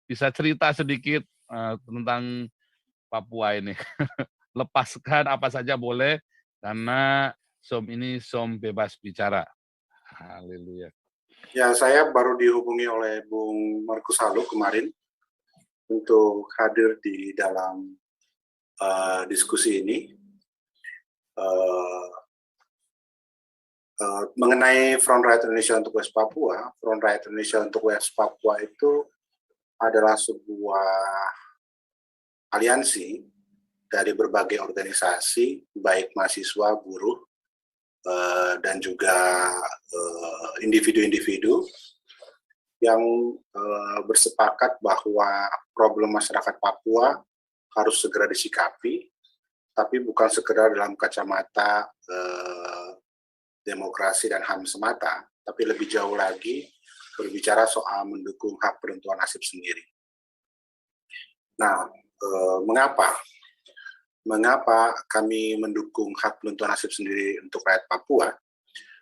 bisa cerita sedikit tentang Papua ini. Lepaskan apa saja boleh, karena Som ini Som bebas bicara. Haleluya. Ya, saya baru dihubungi oleh Bung Markus Halu kemarin untuk hadir di dalam diskusi ini. Mengenai Front Rakyat Indonesia untuk West Papua, Front Rakyat Indonesia untuk West Papua itu adalah sebuah aliansi dari berbagai organisasi, baik mahasiswa, buruh, dan juga individu-individu yang bersepakat bahwa problem masyarakat Papua harus segera disikapi, tapi bukan sekedar dalam kacamata demokrasi dan HAM semata, tapi lebih jauh lagi berbicara soal mendukung hak penentuan nasib sendiri. Nah, mengapa? Mengapa kami mendukung hak penentuan nasib sendiri untuk rakyat Papua?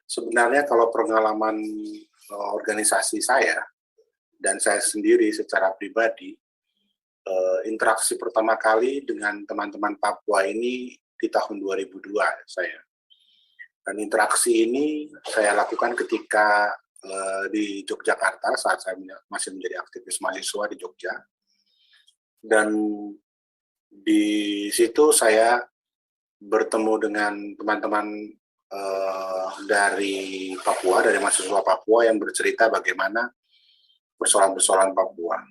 Sebenarnya kalau pengalaman organisasi saya dan saya sendiri secara pribadi, interaksi pertama kali dengan teman-teman Papua ini di tahun 2002 saya. Dan interaksi ini saya lakukan ketika di Yogyakarta saat saya masih menjadi aktivis mahasiswa di Jogja. Dan di situ saya bertemu dengan teman-teman dari Papua, dari mahasiswa Papua yang bercerita bagaimana persoalan-persoalan Papua.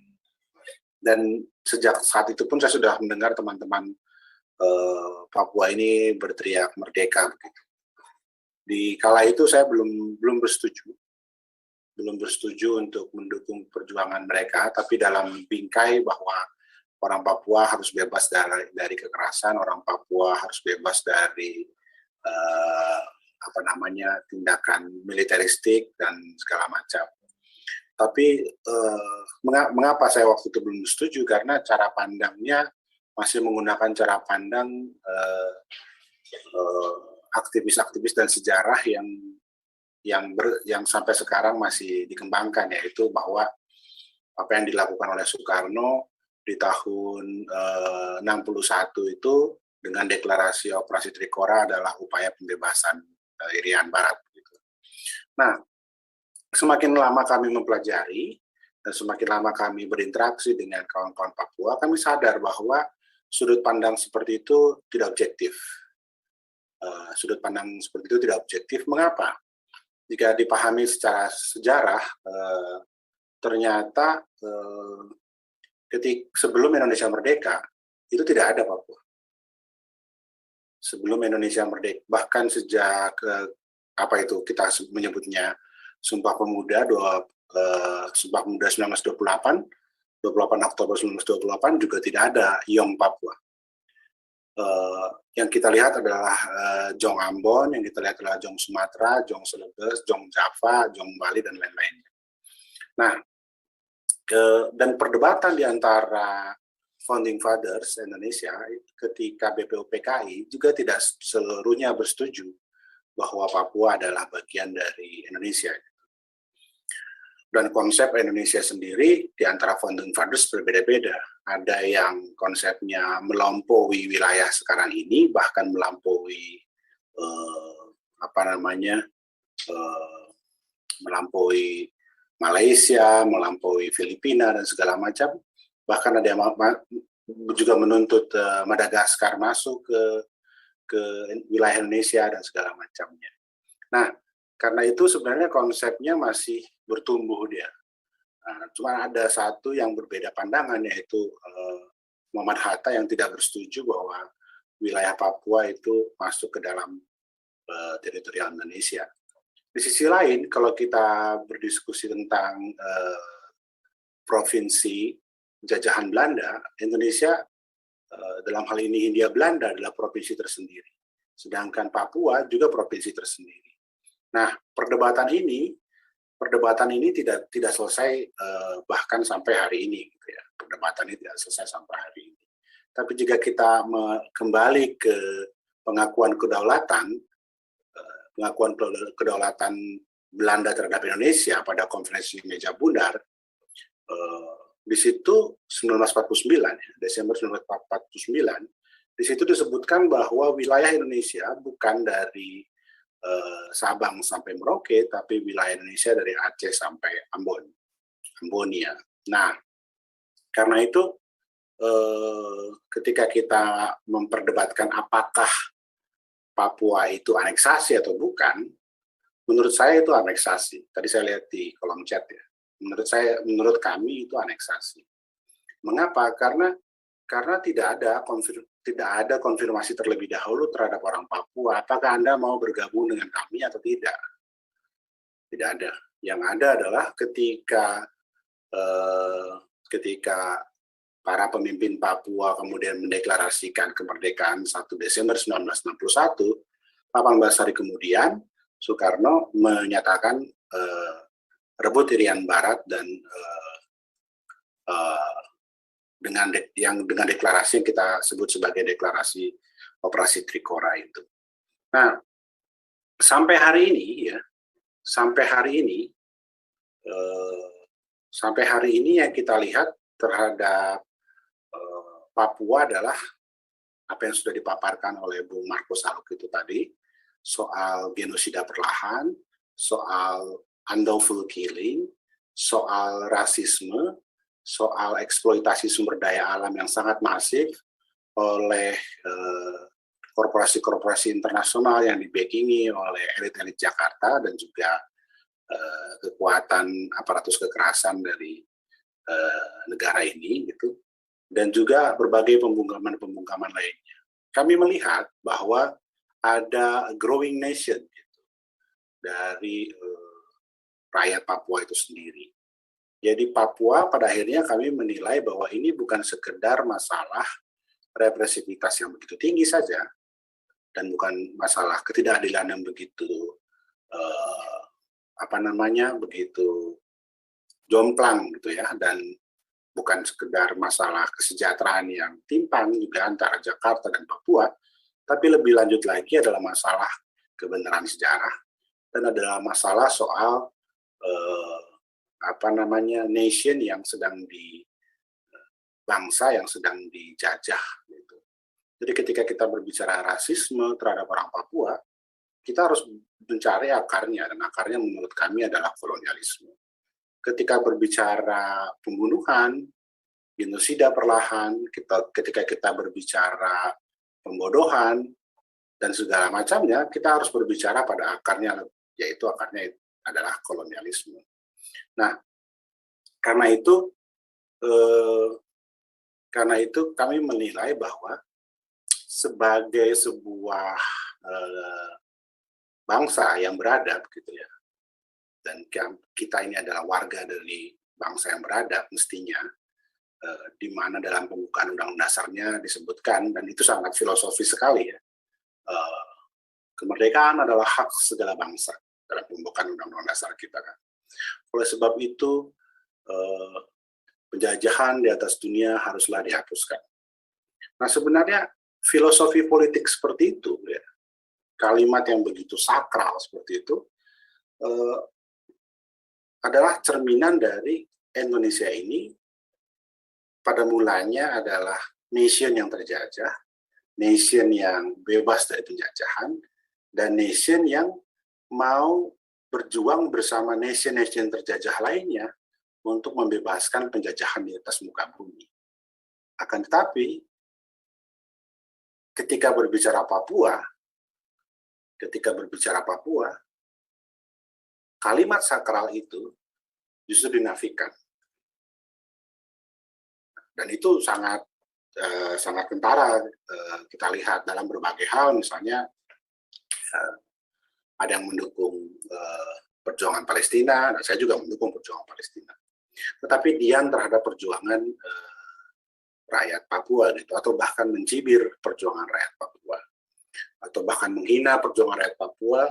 Dan sejak saat itu pun saya sudah mendengar teman-teman Papua ini berteriak merdeka begitu. Di kala itu saya belum bersetuju untuk mendukung perjuangan mereka, tapi dalam bingkai bahwa orang Papua harus bebas dari kekerasan, orang Papua harus bebas dari tindakan militeristik dan segala macam. Tapi mengapa saya waktu itu belum setuju? Karena cara pandangnya masih menggunakan cara pandang aktivis-aktivis dan sejarah yang sampai sekarang masih dikembangkan, yaitu bahwa apa yang dilakukan oleh Soekarno di tahun 61 itu dengan deklarasi Operasi Trikora adalah upaya pembebasan Irian Barat. Gitu. Nah, semakin lama kami mempelajari dan semakin lama kami berinteraksi dengan kawan-kawan Papua, kami sadar bahwa sudut pandang seperti itu tidak objektif. Sudut pandang seperti itu tidak objektif. Mengapa? Jika dipahami secara sejarah, ternyata sebelum Indonesia merdeka itu tidak ada Papua. Sebelum Indonesia merdeka, bahkan sejak kita menyebutnya Sumpah Pemuda 1928, 28 Oktober 1928 juga tidak ada Yong Papua. Yang kita lihat adalah Jong Ambon, yang kita lihat adalah Jong Sumatera, Jong Celebes, Jong Java, Jong Bali, dan lain-lainnya. Nah, dan perdebatan di antara Founding Fathers Indonesia ketika BPUPKI juga tidak seluruhnya bersetuju bahwa Papua adalah bagian dari Indonesia. Dan konsep Indonesia sendiri di antara Founding Fathers berbeda-beda. Ada yang konsepnya melampaui wilayah sekarang ini, bahkan melampaui melampaui Malaysia, melampaui Filipina dan segala macam. Bahkan ada yang juga menuntut Madagaskar masuk ke wilayah Indonesia dan segala macamnya. Nah, karena itu sebenarnya konsepnya masih bertumbuh dia. Nah, cuma ada satu yang berbeda pandangan, yaitu Muhammad Hatta yang tidak bersetuju bahwa wilayah Papua itu masuk ke dalam teritorial Indonesia. Di sisi lain, kalau kita berdiskusi tentang provinsi jajahan Belanda, Indonesia dalam hal ini Hindia Belanda adalah provinsi tersendiri. Sedangkan Papua juga provinsi tersendiri. Nah, perdebatan ini tidak selesai bahkan sampai hari ini, gitu ya. Perdebatan ini tidak selesai sampai hari ini. Tapi jika kita kembali ke pengakuan kedaulatan Belanda terhadap Indonesia pada konferensi Meja Bundar di situ 1949, Desember 1949, di situ disebutkan bahwa wilayah Indonesia bukan dari Sabang sampai Merauke, tapi wilayah Indonesia dari Aceh sampai Ambonia. Nah, karena itu ketika kita memperdebatkan apakah Papua itu aneksasi atau bukan, menurut saya itu aneksasi. Tadi saya lihat di kolom chat ya. Menurut kami itu aneksasi. Mengapa? Karena tidak ada konfirmasi terlebih dahulu terhadap orang Papua. Apakah Anda mau bergabung dengan kami atau tidak? Tidak ada. Yang ada adalah ketika para pemimpin Papua kemudian mendeklarasikan kemerdekaan 1 Desember 1961, 18 hari kemudian Soekarno menyatakan rebut Irian Barat dan dengan deklarasi yang kita sebut sebagai deklarasi Operasi Trikora itu. Nah, sampai hari ini yang kita lihat terhadap Papua adalah apa yang sudah dipaparkan oleh Bung Markus Aluk itu tadi, soal genosida perlahan, soal unlawful killing, soal rasisme, soal eksploitasi sumber daya alam yang sangat masif oleh korporasi-korporasi internasional yang dibackingi oleh elit-elit Jakarta dan juga kekuatan aparatus kekerasan dari negara ini gitu, dan juga berbagai pembungkaman lainnya. Kami melihat bahwa ada growing nation gitu, dari rakyat Papua itu sendiri. Jadi Papua pada akhirnya kami menilai bahwa ini bukan sekedar masalah represivitas yang begitu tinggi saja, dan bukan masalah ketidakadilan yang begitu begitu jomplang gitu ya, dan bukan sekedar masalah kesejahteraan yang timpang juga antara Jakarta dan Papua, tapi lebih lanjut lagi adalah masalah kebenaran sejarah dan adalah masalah soal nation yang sedang bangsa yang sedang dijajah gitu. Jadi ketika kita berbicara rasisme terhadap orang Papua, kita harus mencari akarnya, dan akarnya menurut kami adalah kolonialisme. Ketika berbicara pembunuhan, genosida perlahan, ketika kita berbicara pembodohan dan segala macamnya, kita harus berbicara pada akarnya, yaitu akarnya adalah kolonialisme. Nah, karena itu kami menilai bahwa sebagai sebuah bangsa yang beradab gitu ya, dan kita ini adalah warga dari bangsa yang beradab mestinya, di mana dalam pembukaan Undang-Undang Dasarnya disebutkan, dan itu sangat filosofis sekali ya, kemerdekaan adalah hak segala bangsa dalam pembukaan Undang-Undang Dasar kita kan. Oleh sebab itu penjajahan di atas dunia haruslah dihapuskan. Nah, sebenarnya filosofi politik seperti itu ya, kalimat yang begitu sakral seperti itu adalah cerminan dari Indonesia ini. Pada mulanya adalah nation yang terjajah, nation yang bebas dari penjajahan, dan nation yang mau berjuang bersama nation-nation terjajah lainnya untuk membebaskan penjajahan di atas muka bumi. Akan tetapi, ketika berbicara Papua, kalimat sakral itu justru dinafikan. Dan itu sangat kentara kita lihat dalam berbagai hal, misalnya ada yang mendukung perjuangan Palestina, dan saya juga mendukung perjuangan Palestina. Tetapi diam terhadap perjuangan rakyat Papua gitu, atau bahkan mencibir perjuangan rakyat Papua, atau bahkan menghina perjuangan rakyat Papua,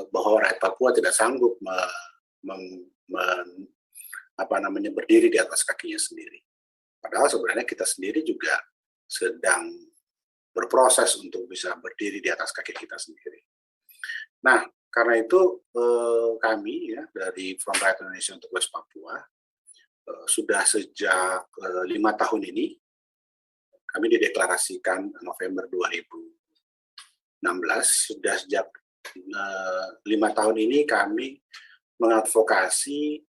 bahwa rakyat Papua tidak sanggup berdiri di atas kakinya sendiri. Padahal sebenarnya kita sendiri juga sedang berproses untuk bisa berdiri di atas kaki kita sendiri. Nah, karena itu kami ya dari Front Rakyat Indonesia untuk West Papua sudah sejak 5 tahun ini. Kami dideklarasikan November 2016. Sudah sejak 5 tahun ini kami mengadvokasi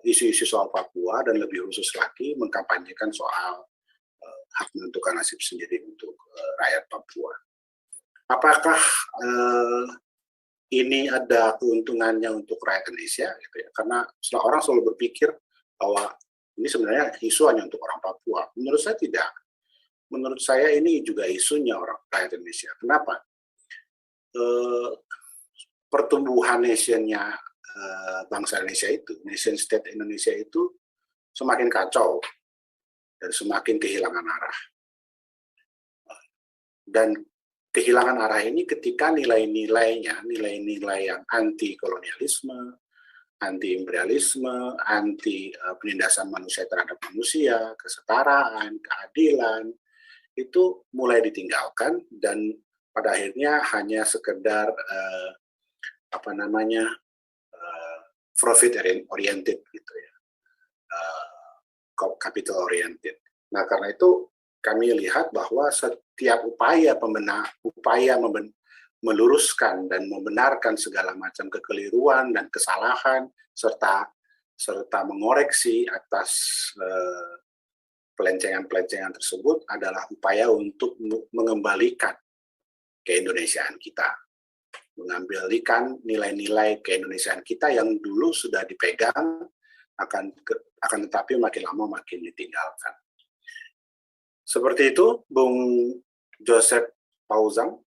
isu-isu soal Papua, dan lebih khusus lagi mengkampanyekan soal hak menentukan nasib sendiri untuk rakyat Papua. Apakah ini ada keuntungannya untuk rakyat Indonesia? Gitu ya? Karena orang selalu berpikir bahwa ini sebenarnya isu hanya untuk orang Papua. Menurut saya tidak. Menurut saya ini juga isunya orang rakyat Indonesia. Kenapa? Pertumbuhan nationnya bangsa Indonesia itu, nation state Indonesia itu semakin kacau dan semakin kehilangan arah. Dan kehilangan arah ini ketika nilai-nilainya, nilai-nilai yang anti kolonialisme, anti imperialisme, anti penindasan manusia terhadap manusia, kesetaraan, keadilan, itu mulai ditinggalkan dan pada akhirnya hanya sekedar profit oriented gitu ya, capital oriented. Nah, karena itu kami lihat bahwa setiap upaya meluruskan dan membenarkan segala macam kekeliruan dan kesalahan serta mengoreksi atas pelencengan-pelencengan tersebut adalah upaya untuk mengembalikan keindonesiaan kita, mengembalikan nilai-nilai keindonesiaan kita yang dulu sudah dipegang, akan tetapi makin lama makin ditinggalkan. Seperti itu, Bung Joseph Pauzang.